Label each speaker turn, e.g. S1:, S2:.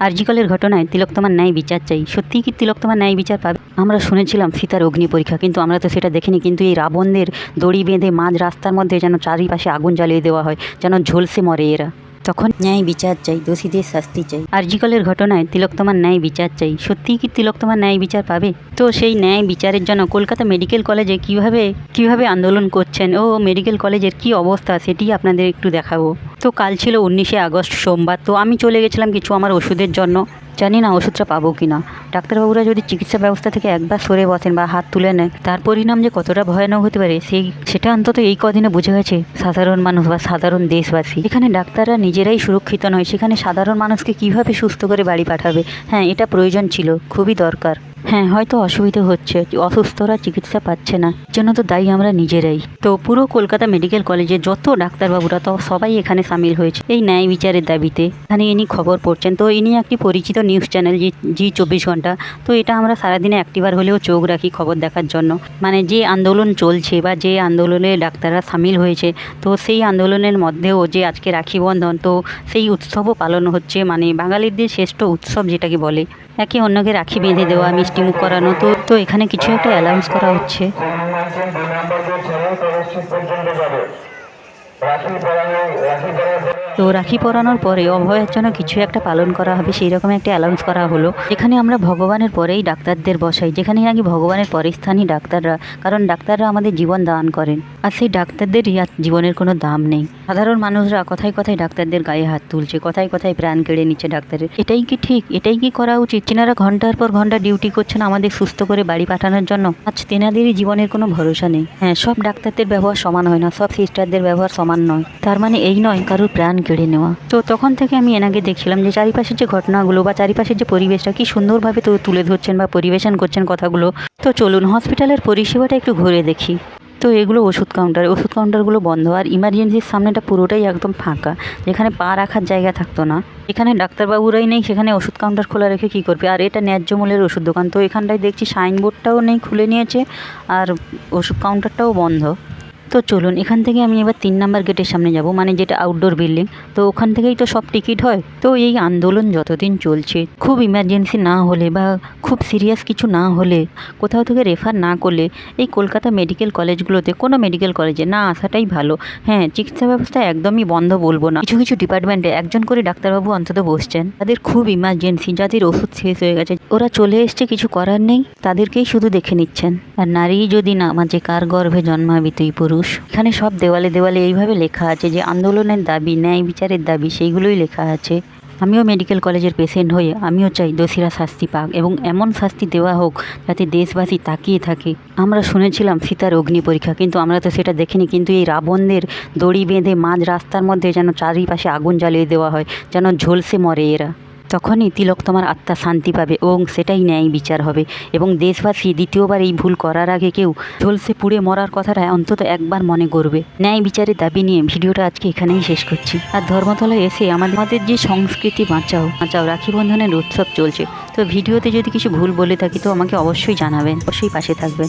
S1: আরজিকরের ঘটনায় তিলোত্তমার ন্যায় বিচার চাই। সত্যিই কি তিলোত্তমার ন্যায় বিচার পাবে? আমরা শুনেছিলাম সীতার অগ্নি পরীক্ষা, কিন্তু আমরা তো সেটা দেখিনি। কিন্তু এই রাবণদের দড়ি বেঁধে মাঝ রাস্তার মধ্যে যেন চারিপাশে আগুন জ্বালিয়ে দেওয়া হয়, যেন ঝলসে মরে এরা। তখন ন্যায় বিচার চাই, দোষীদের শাস্তি চাই। আরজিকরের ঘটনায় তিলোত্তমার ন্যায় বিচার চাই। সত্যিই কি তিলোত্তমার ন্যায় বিচার পাবে? তো সেই ন্যায় বিচারের জন্য কলকাতা মেডিকেল কলেজে কিভাবে আন্দোলন করছেন ও মেডিকেল কলেজের কি অবস্থা সেটি আপনাদের একটু দেখাবো। তো কাল ছিল 19শে আগস্ট সোমবার। তো আমি চলে গেছিলাম কিছু আমার ওষুধের জন্য। জানি না ওষুধটা পাবো কি না। ডাক্তারবাবুরা যদি চিকিৎসা ব্যবস্থা থেকে একবার সরে বসেন বা হাত তুলে নেন, তার পরিণাম যে কতটা ভয়ানক হতে পারে সেটা অন্তত এই কদিনে বুঝে গেছে সাধারণ মানুষ বা সাধারণ দেশবাসী। এখানে ডাক্তাররা নিজেরাই সুরক্ষিত নয়, সেখানে সাধারণ মানুষকে কিভাবে সুস্থ করে বাড়ি পাঠাবে? হ্যাঁ, এটা প্রয়োজন ছিল, খুবই দরকার। হ্যাঁ, হয়তো অসুবিধা হচ্ছে, অসুস্থরা চিকিৎসা পাচ্ছে না, জন্য তো দায়ী আমরা নিজেরাই। তো পুরো কলকাতা মেডিকেল কলেজে যত ডাক্তারবাবুরা তো সবাই এখানে সামিল হয়েছে এই ন্যায় বিচারের দাবিতে। এখানে ইনি খবর পড়ছেন। তো ইনি একটি পরিচিত নিউজ চ্যানেল জি 24 ঘন্টা। তো এটা আমরা সারাদিনে একটিবার হলেও চোখ রাখি খবর দেখার জন্য। মানে যে আন্দোলন চলছে বা যে আন্দোলনে ডাক্তাররা সামিল হয়েছে, তো সেই আন্দোলনের মধ্যেও যে আজকে রাখি বন্ধন, তো সেই উৎসবও পালন হচ্ছে। মানে বাঙালিদের শ্রেষ্ঠ উৎসব যেটাকে বলে, একে অন্যকে রাখি বেঁধে দেওয়া, মিষ্টি মুখ করানো। তো এখানে কিছু একটা অ্যালাউন্স করা হচ্ছে। তো রাখি পরানোর পরে অভয়ের জন্য কিছু একটা পালন করা হবে, সেই রকম একটা অ্যালাউন্স করা হলো। এখানে আমরা ভগবানের পরেই ডাক্তারদের বসাই, যেখানে নাকি ভগবানের পরে স্থানই ডাক্তাররা, কারণ ডাক্তাররা আমাদের জীবন দান করেন। আর সেই ডাক্তারদের জীবনের কোনো দাম নেই। সাধারণ মানুষরা কথায় কথায় ডাক্তারদের গায়ে হাত তুলছে, কথায় কথায় প্রাণ কেড়ে নিচ্ছে ডাক্তারের। এটাই কি ঠিক? এটাই কি করা উচিত? তিনারা ঘন্টার পর ঘন্টা ডিউটি করছেন আমাদের সুস্থ করে বাড়ি পাঠানোর জন্য। আজ তেনাদেরই জীবনের কোনো ভরসা নেই। হ্যাঁ, সব ডাক্তারদের ব্যবহার সমান হয় না, সব সিস্টারদের ব্যবহার সমান নয়। তার মানে এই নয় কারোর প্রাণ কেড়ে নেওয়া। তো তখন থেকে আমি এনাকে দেখছিলাম যে চারিপাশের যে ঘটনাগুলো বা চারিপাশের যে পরিবেশটা কি সুন্দরভাবে তো তুলে ধরছেন বা পরিবেশন করছেন কথাগুলো। তো চলুন হসপিটালের পরিষেবাটা একটু ঘুরে দেখি। তো এগুলো ওষুধ কাউন্টারগুলো বন্ধ, আর ইমার্জেন্সির সামনেটা পুরোটাই একদম ফাঁকা, যেখানে পা রাখার জায়গা থাকতো না। এখানে ডাক্তারবাবুরাই নেই, সেখানে ওষুধ কাউন্টার খোলা রেখে কী করবে? আর এটা ন্যায্য মূল্যের ওষুধ দোকান। তো এখানটায় দেখছি সাইনবোর্ডটাও নেই, খুলে নিয়েছে, আর ওষুধ কাউন্টারটাও বন্ধ। তো চলুন এখান থেকে আমি এবার 3 নম্বর গেটের সামনে যাব, মানে যেটা আউটডোর বিল্ডিং। তো ওখান থেকেই তো সব টিকিট হয়। তো এই আন্দোলন যতদিন চলছে, খুব ইমার্জেন্সি না হলে বা খুব সিরিয়াস কিছু না হলে, কোথাও থেকে রেফার না করলে এই কলকাতা মেডিকেল কলেজগুলোতে, কোনো মেডিকেল কলেজে না আসাটাই ভালো। হ্যাঁ, চিকিৎসা ব্যবস্থা একদমই বন্ধ বলবো না। কিছু কিছু ডিপার্টমেন্টে একজন করে ডাক্তারবাবু অন্তত বসছেন, তাদের খুব ইমার্জেন্সি, যাদের ওষুধ শেষ হয়ে গেছে, ওরা চলে এসছে, কিছু করার নেই, তাদেরকেই শুধু দেখে নিচ্ছেন। আর নারী যদি না মাঝে কার গর্ভে জন্মাবি তুই পুরুষ। এখানে সব দেওয়ালে দেওয়ালে এইভাবে লেখা আছে যে আন্দোলনের দাবি, ন্যায় বিচারের দাবি, সেইগুলোই লেখা আছে। আমিও মেডিকেল কলেজের পেশেন্ট হয়ে আমিও চাই দোষীরা শাস্তি পাক, এবং এমন শাস্তি দেওয়া হোক যাতে দেশবাসী তাকিয়ে থাকে। আমরা শুনেছিলাম সীতার অগ্নি পরীক্ষা, কিন্তু আমরা তো সেটা দেখিনি। কিন্তু এই রাবণদের দড়ি বেঁধে মাঝ রাস্তার মধ্যে যেন চারিপাশে আগুন জ্বালিয়ে দেওয়া হয়, যেন ঝলসে মরে এরা। তখনই তিলোত্তমার আত্মা শান্তি পাবে এবং সেটাই ন্যায় বিচার হবে, এবং দেশবাসী দ্বিতীয়বার এই ভুল করার আগে কেউ ঝলসে পুড়ে মরার কথাটা অন্তত একবার মনে করবে। ন্যায় বিচারের দাবি নিয়ে ভিডিওটা আজকে এখানেই শেষ করছি। আর ধর্মতলায় এসে আমাদের যে সংস্কৃতি বাঁচাও রাখি বন্ধনের উৎসব চলছে। তো ভিডিওতে যদি কিছু ভুল বলে থাকি তো আমাকে অবশ্যই জানাবেন, অবশ্যই পাশে থাকবেন।